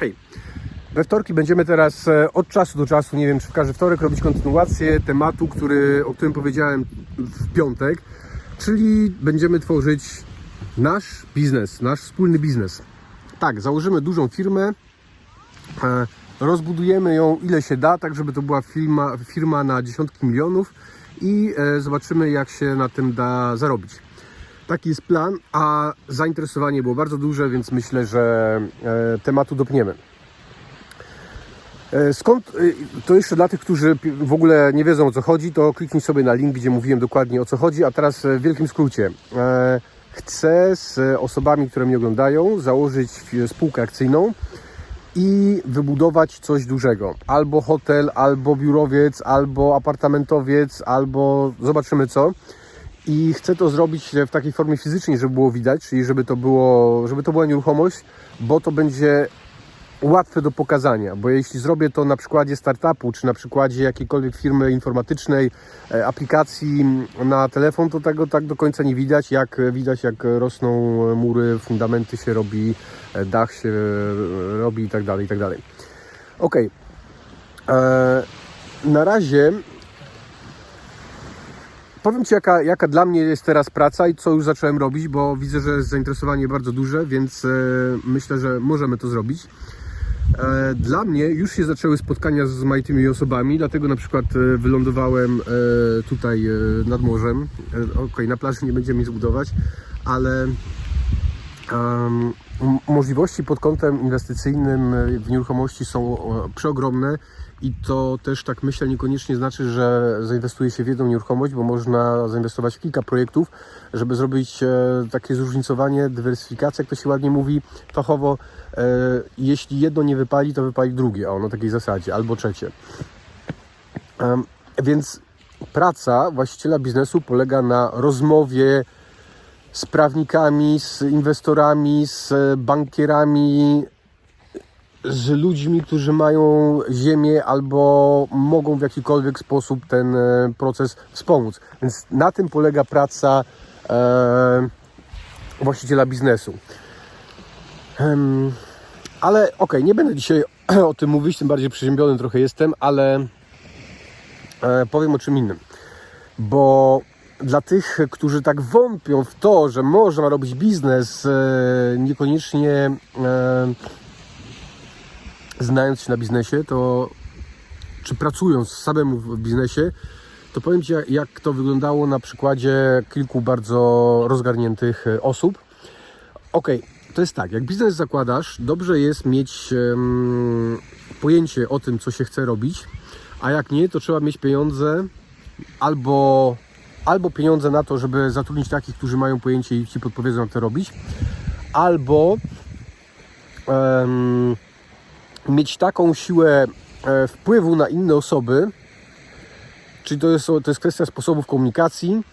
Hej, we wtorki będziemy teraz od czasu do czasu, nie wiem czy w każdy wtorek, robić kontynuację tematu, o którym powiedziałem w piątek, czyli będziemy tworzyć nasz biznes, nasz wspólny biznes. Tak, założymy dużą firmę, rozbudujemy ją ile się da, tak żeby to była firma na dziesiątki milionów i zobaczymy jak się na tym da zarobić. Taki jest plan, a zainteresowanie było bardzo duże, więc myślę, że tematu dopniemy. Skąd, to jeszcze dla tych, którzy w ogóle nie wiedzą o co chodzi, to kliknij sobie na link, gdzie mówiłem dokładnie o co chodzi, a teraz w wielkim skrócie. Chcę z osobami, które mnie oglądają, założyć spółkę akcyjną i wybudować coś dużego. Albo hotel, albo biurowiec, albo apartamentowiec, albo zobaczymy co. I chcę to zrobić w takiej formie fizycznej, żeby było widać, czyli żeby to była nieruchomość, bo to będzie łatwe do pokazania, bo jeśli zrobię to na przykładzie startupu, czy na przykładzie jakiejkolwiek firmy informatycznej, aplikacji na telefon, to tego tak do końca nie widać, jak rosną mury, fundamenty się robi, dach się robi i tak dalej, i tak dalej. Ok. Na razie powiem Ci, jaka dla mnie jest teraz praca i co już zacząłem robić, bo widzę, że jest zainteresowanie bardzo duże, więc myślę, że możemy to zrobić. Dla mnie już się zaczęły spotkania z rozmaitymi osobami, dlatego na przykład wylądowałem tutaj nad morzem. Ok, na plaży nie będziemy nic budować, ale możliwości pod kątem inwestycyjnym w nieruchomości są przeogromne i to też tak myślę niekoniecznie znaczy, że zainwestuje się w jedną nieruchomość, bo można zainwestować w kilka projektów, żeby zrobić takie zróżnicowanie, dywersyfikację, jak to się ładnie mówi fachowo. Jeśli jedno nie wypali, to wypali drugie, na takiej zasadzie, albo trzecie. Więc praca właściciela biznesu polega na rozmowie z prawnikami, z inwestorami, z bankierami, z ludźmi, którzy mają ziemię albo mogą w jakikolwiek sposób ten proces wspomóc. Więc na tym polega praca właściciela biznesu. Ale nie będę dzisiaj o tym mówić, tym bardziej przeziębiony trochę jestem, ale powiem o czym innym. Bo dla tych, którzy tak wątpią w to, że można robić biznes, niekoniecznie znając się na biznesie, to czy pracując samemu w biznesie, to powiem Ci, jak to wyglądało na przykładzie kilku bardzo rozgarniętych osób. To jest tak, jak biznes zakładasz, dobrze jest mieć pojęcie o tym, co się chce robić, a jak nie, to trzeba mieć pieniądze albo pieniądze na to, żeby zatrudnić takich, którzy mają pojęcie i Ci podpowiedzą, jak to robić, albo mieć taką siłę wpływu na inne osoby, czyli to jest kwestia sposobów komunikacji,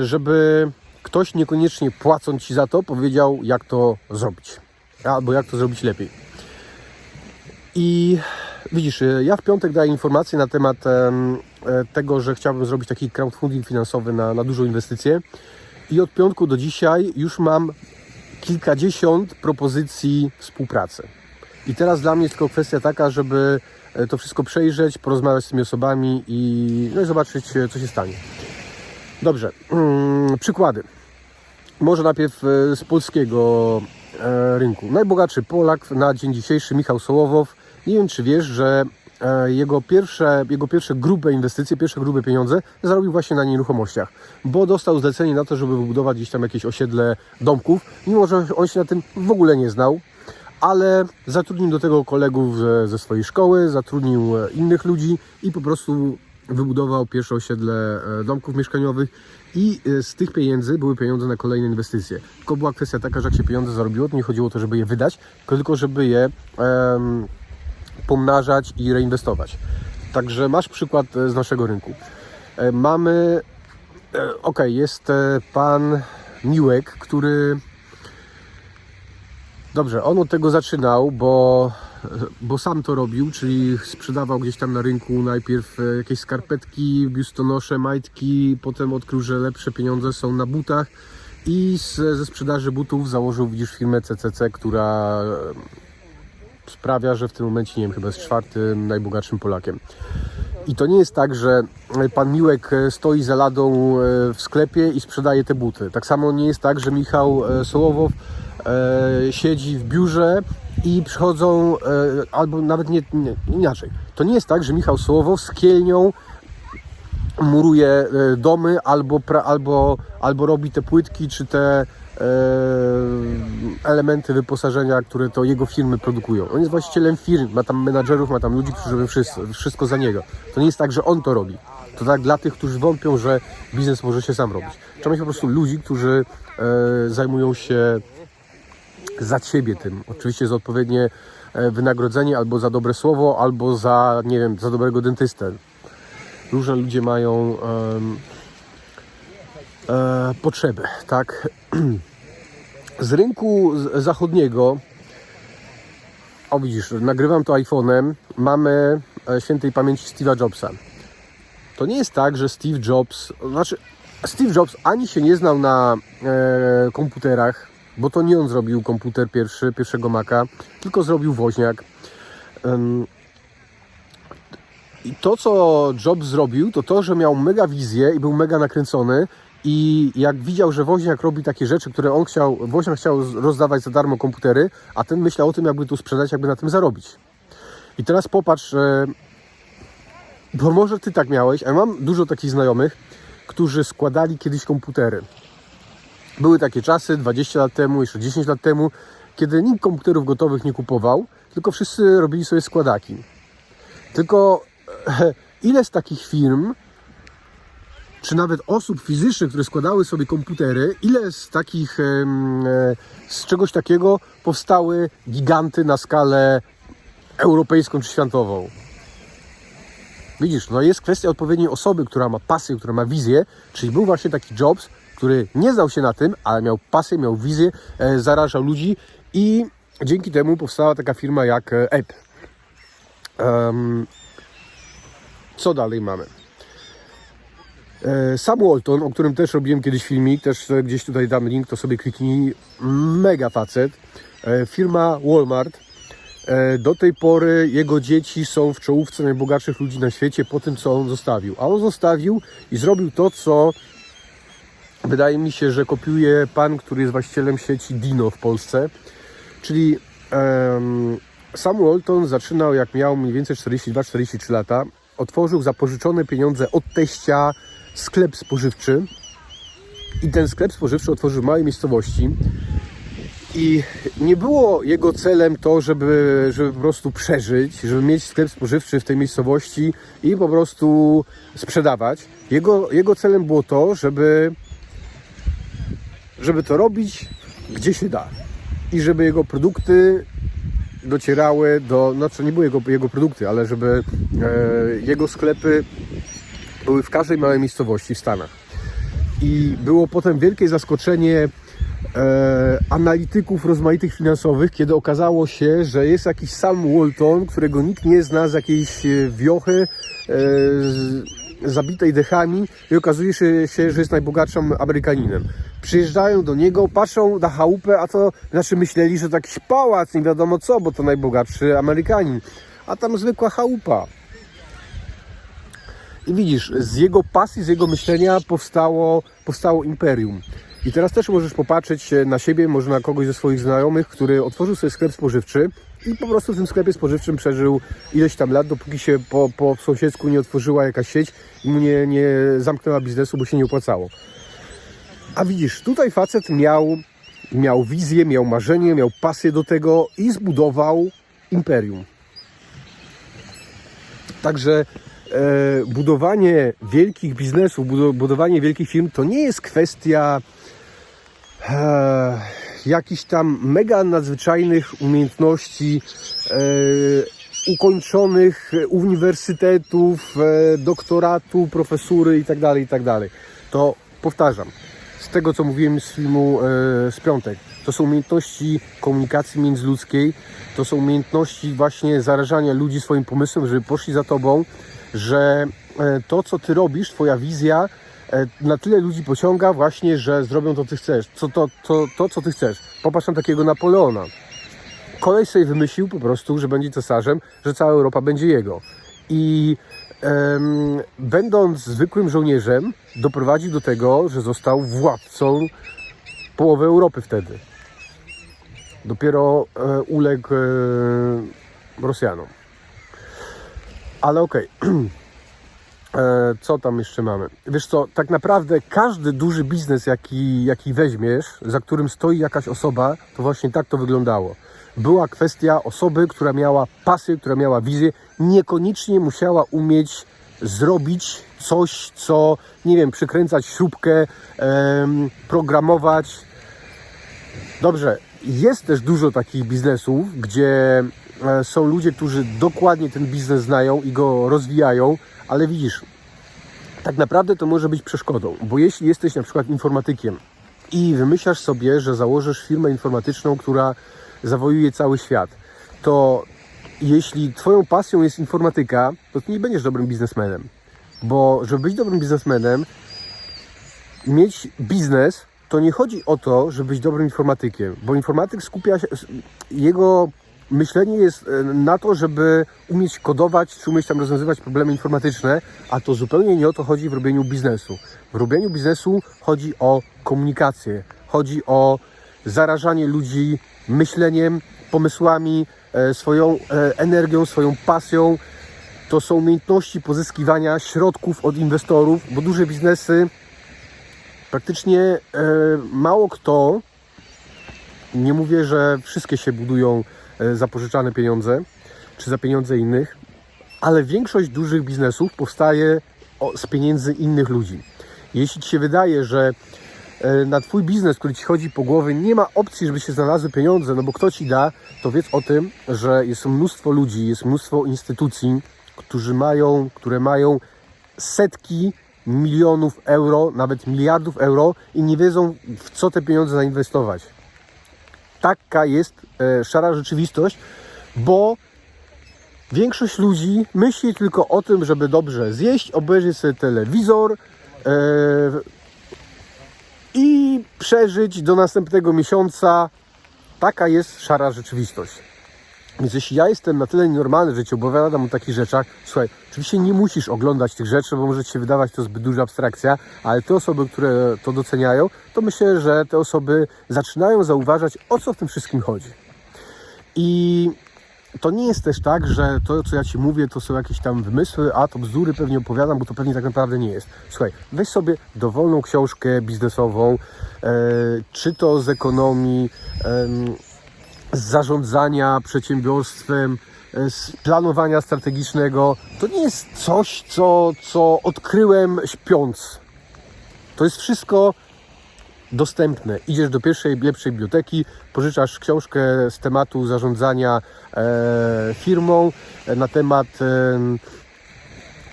żeby ktoś niekoniecznie płacąc Ci za to powiedział, jak to zrobić, albo jak to zrobić lepiej. I widzisz, ja w piątek daję informacje na temat tego, że chciałbym zrobić taki crowdfunding finansowy na dużą inwestycję i od piątku do dzisiaj już mam kilkadziesiąt propozycji współpracy. I teraz dla mnie jest tylko kwestia taka, żeby to wszystko przejrzeć, porozmawiać z tymi osobami i zobaczyć, co się stanie. Dobrze, przykłady. Może najpierw z polskiego rynku. Najbogatszy Polak na dzień dzisiejszy, Michał Sołowow. Nie wiem, czy wiesz, że jego pierwsze grube inwestycje, pierwsze grube pieniądze zarobił właśnie na nieruchomościach, bo dostał zlecenie na to, żeby wybudować gdzieś tam jakieś osiedle domków, mimo że on się na tym w ogóle nie znał, ale zatrudnił do tego kolegów ze swojej szkoły, zatrudnił innych ludzi i po prostu wybudował pierwsze osiedle domków mieszkaniowych i z tych pieniędzy były pieniądze na kolejne inwestycje. Tylko była kwestia taka, że jak się pieniądze zarobiło, to nie chodziło o to, żeby je wydać, tylko żeby je pomnażać i reinwestować. Także masz przykład z naszego rynku. Mamy, jest pan Miłek, który, dobrze, on od tego zaczynał, bo sam to robił, czyli sprzedawał gdzieś tam na rynku najpierw jakieś skarpetki, biustonosze, majtki, potem odkrył, że lepsze pieniądze są na butach i ze sprzedaży butów założył, widzisz, firmę CCC, która sprawia, że w tym momencie, nie wiem, chyba jest czwartym najbogatszym Polakiem. I to nie jest tak, że pan Miłek stoi za ladą w sklepie i sprzedaje te buty. Tak samo nie jest tak, że Michał Sołowow siedzi w biurze i przychodzą, albo nawet nie inaczej. To nie jest tak, że Michał Sołowow z kielnią muruje domy albo robi te płytki czy te elementy wyposażenia, które to jego firmy produkują. On jest właścicielem firm, ma tam menadżerów, ma tam ludzi, którzy robią wszystko za niego. To nie jest tak, że on to robi. To tak dla tych, którzy wątpią, że biznes może się sam robić. Trzeba mieć po prostu ludzi, którzy zajmują się za ciebie tym. Oczywiście za odpowiednie wynagrodzenie, albo za dobre słowo, albo za, nie wiem, za dobrego dentystę. Różne ludzie mają potrzeby, tak? Z rynku zachodniego, o widzisz, nagrywam to iPhone'em, mamy świętej pamięci Steve'a Jobsa. To nie jest tak, że Steve Jobs ani się nie znał na komputerach, bo to nie on zrobił komputer pierwszego Maca, tylko zrobił woźniak. I to, co Jobs zrobił, to, że miał mega wizję i był mega nakręcony i jak widział, że woźniak robi takie rzeczy, które on chciał, woźniak chciał rozdawać za darmo komputery, a ten myślał o tym, jakby tu sprzedać, jakby na tym zarobić. I teraz popatrz, bo może ty tak miałeś, a mam dużo takich znajomych, którzy składali kiedyś komputery. Były takie czasy, 20 lat temu, jeszcze 10 lat temu, kiedy nikt komputerów gotowych nie kupował, tylko wszyscy robili sobie składaki. Tylko ile z takich firm, czy nawet osób fizycznych, które składały sobie komputery, ile z takich, z czegoś takiego powstały giganty na skalę europejską czy światową? Widzisz, no jest kwestia odpowiedniej osoby, która ma pasję, która ma wizję, czyli był właśnie taki Jobs, który nie znał się na tym, ale miał pasję, miał wizję, zarażał ludzi i dzięki temu powstała taka firma jak Apple. Co dalej mamy? Sam Walton, o którym też robiłem kiedyś filmik, też gdzieś tutaj dam link, to sobie kliknij. Mega facet. Firma Walmart. Do tej pory jego dzieci są w czołówce najbogatszych ludzi na świecie po tym, co on zostawił. A on zostawił i zrobił to, co wydaje mi się, że kopiuje pan, który jest właścicielem sieci Dino w Polsce. Czyli sam Walton zaczynał, jak miał mniej więcej 42-43 lata. Otworzył za pożyczone pieniądze od teścia sklep spożywczy. I ten sklep spożywczy otworzył w małej miejscowości. I nie było jego celem to, żeby po prostu przeżyć, żeby mieć sklep spożywczy w tej miejscowości i po prostu sprzedawać. Jego celem było to, żeby to robić gdzie się da. I żeby jego produkty docierały do, znaczy nie były jego produkty, ale żeby jego sklepy były w każdej małej miejscowości w Stanach. I było potem wielkie zaskoczenie analityków rozmaitych finansowych, kiedy okazało się, że jest jakiś Sam Walton, którego nikt nie zna z jakiejś wiochy zabitej dechami i okazuje się, że jest najbogatszym Amerykaninem. Przyjeżdżają do niego, patrzą na chałupę, a to znaczy myśleli, że to jakiś pałac, nie wiadomo co, bo to najbogatszy Amerykanin, a tam zwykła chałupa. I widzisz, z jego pasji, z jego myślenia powstało imperium. I teraz też możesz popatrzeć na siebie, może na kogoś ze swoich znajomych, który otworzył sobie sklep spożywczy i po prostu w tym sklepie spożywczym przeżył ileś tam lat, dopóki się po sąsiedzku nie otworzyła jakaś sieć i mu nie zamknęła biznesu, bo się nie opłacało. A widzisz, tutaj facet miał wizję, miał marzenie, miał pasję do tego i zbudował imperium. Także budowanie wielkich biznesów, budowanie wielkich firm to nie jest kwestia jakichś tam mega nadzwyczajnych umiejętności, ukończonych uniwersytetów, doktoratu, profesury itd. To powtarzam, z tego co mówiłem z filmu z piątek, to są umiejętności komunikacji międzyludzkiej, to są umiejętności właśnie zarażania ludzi swoim pomysłem, żeby poszli za tobą, że to co ty robisz, twoja wizja na tyle ludzi pociąga właśnie, że zrobią to, co ty chcesz. Co ty chcesz. Popatrz na takiego Napoleona. koleś sobie wymyślił po prostu, że będzie cesarzem, że cała Europa będzie jego. I będąc zwykłym żołnierzem, doprowadził do tego, że został władcą połowy Europy wtedy. Dopiero uległ Rosjanom. Ale okej. Co tam jeszcze mamy? Wiesz co, tak naprawdę każdy duży biznes, jaki weźmiesz, za którym stoi jakaś osoba, to właśnie tak to wyglądało. Była kwestia osoby, która miała pasję, która miała wizję, niekoniecznie musiała umieć zrobić coś, co, nie wiem, przykręcać śrubkę, programować. Dobrze, jest też dużo takich biznesów, gdzie są ludzie, którzy dokładnie ten biznes znają i go rozwijają, ale widzisz, tak naprawdę to może być przeszkodą, bo jeśli jesteś na przykład informatykiem i wymyślasz sobie, że założysz firmę informatyczną, która zawojuje cały świat, to jeśli twoją pasją jest informatyka, to ty nie będziesz dobrym biznesmenem, bo żeby być dobrym biznesmenem, mieć biznes, to nie chodzi o to, żeby być dobrym informatykiem, bo informatyk skupia się, jego myślenie jest na to, żeby umieć kodować, czy umieć tam rozwiązywać problemy informatyczne, a to zupełnie nie o to chodzi w robieniu biznesu. W robieniu biznesu chodzi o komunikację, chodzi o zarażanie ludzi myśleniem, pomysłami, swoją energią, swoją pasją. To są umiejętności pozyskiwania środków od inwestorów, bo duże biznesy praktycznie mało kto, nie mówię, że wszystkie się budują za pożyczane pieniądze, czy za pieniądze innych, ale większość dużych biznesów powstaje z pieniędzy innych ludzi. Jeśli Ci się wydaje, że na Twój biznes, który Ci chodzi po głowie, nie ma opcji, żeby się znalazły pieniądze, no bo kto Ci da, to wiedz o tym, że jest mnóstwo ludzi, jest mnóstwo instytucji, które mają setki milionów euro, nawet miliardów euro i nie wiedzą, w co te pieniądze zainwestować. Taka jest szara rzeczywistość, bo większość ludzi myśli tylko o tym, żeby dobrze zjeść, obejrzeć sobie telewizor i przeżyć do następnego miesiąca. Taka jest szara rzeczywistość. Więc jeśli ja jestem na tyle nienormalny, że Ci opowiadam o takich rzeczach, słuchaj, oczywiście nie musisz oglądać tych rzeczy, bo może Ci się wydawać to zbyt duża abstrakcja, ale te osoby, które to doceniają, to myślę, że te osoby zaczynają zauważać, o co w tym wszystkim chodzi. I to nie jest też tak, że to, co ja Ci mówię, to są jakieś tam wymysły, a to bzdury pewnie opowiadam, bo to pewnie tak naprawdę nie jest. Słuchaj, weź sobie dowolną książkę biznesową, czy to z ekonomii, z zarządzania przedsiębiorstwem, z planowania strategicznego. To nie jest coś, co odkryłem śpiąc. To jest wszystko dostępne. Idziesz do pierwszej, lepszej biblioteki, pożyczasz książkę z tematu zarządzania firmą, na temat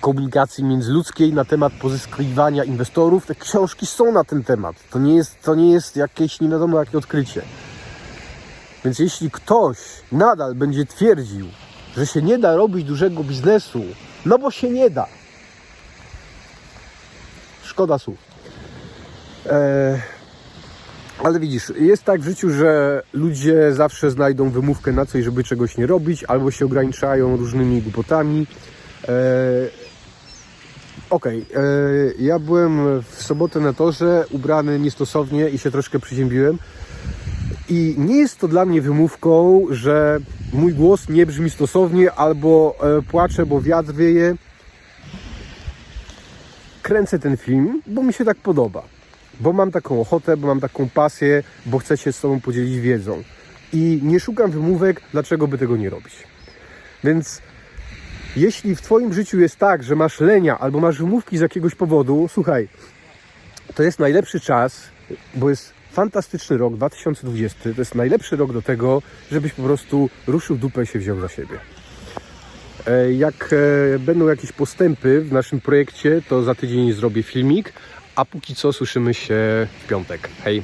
komunikacji międzyludzkiej, na temat pozyskiwania inwestorów. Te książki są na ten temat. To nie jest jakieś nie wiadomo jakie odkrycie. Więc jeśli ktoś nadal będzie twierdził, że się nie da robić dużego biznesu, no bo się nie da. Szkoda słów. Ale widzisz, jest tak w życiu, że ludzie zawsze znajdą wymówkę na coś, żeby czegoś nie robić, albo się ograniczają różnymi głupotami. Ja byłem w sobotę na torze, ubrany niestosownie i się troszkę przyziębiłem. I nie jest to dla mnie wymówką, że mój głos nie brzmi stosownie albo płaczę, bo wiatr wieje. Kręcę ten film, bo mi się tak podoba. Bo mam taką ochotę, bo mam taką pasję, bo chcę się z Tobą podzielić wiedzą. I nie szukam wymówek, dlaczego by tego nie robić. Więc jeśli w Twoim życiu jest tak, że masz lenia albo masz wymówki z jakiegoś powodu, słuchaj, to jest najlepszy czas, bo jest fantastyczny rok 2020, to jest najlepszy rok do tego, żebyś po prostu ruszył dupę i się wziął za siebie. Jak będą jakieś postępy w naszym projekcie, to za tydzień zrobię filmik, a póki co słyszymy się w piątek. Hej!